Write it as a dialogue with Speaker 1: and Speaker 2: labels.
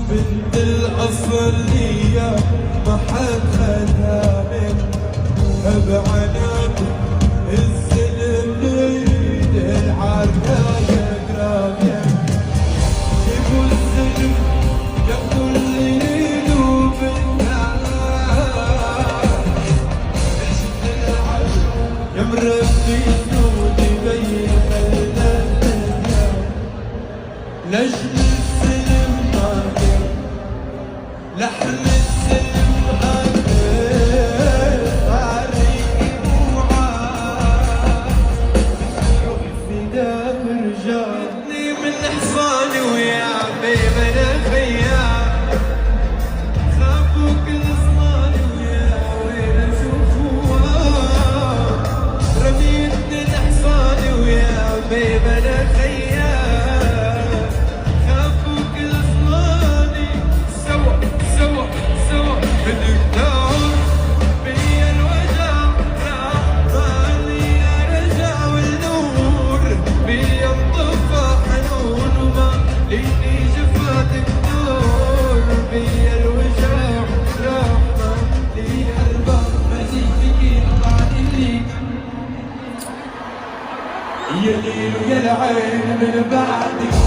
Speaker 1: بنت الأصلية ما حد خدها منها بعناك السلم يريد العركة يقرب جيبوا السلم ياخدوا اللي يريدوا بالنار يا مربي سنود يبين الدنيا نجم السلم قادر لحن السلم قادر طريق وعاد فدا برجعني من حصاني ويا حبيبي انا خيال خافوا كل صناني ويا وين اشوفوها رميتني الحصاني ويا حبيبي انا خيال خافوا كل صناني سوا سوا سوا بالقدام بيا الوجع راح بالي ارجع والنور بيا انطفى حنون وما ليني جفاتك نور بيا الوجع راح بالي الباب مزيدك طلعني ليك يا ليل ويا العين من بعدك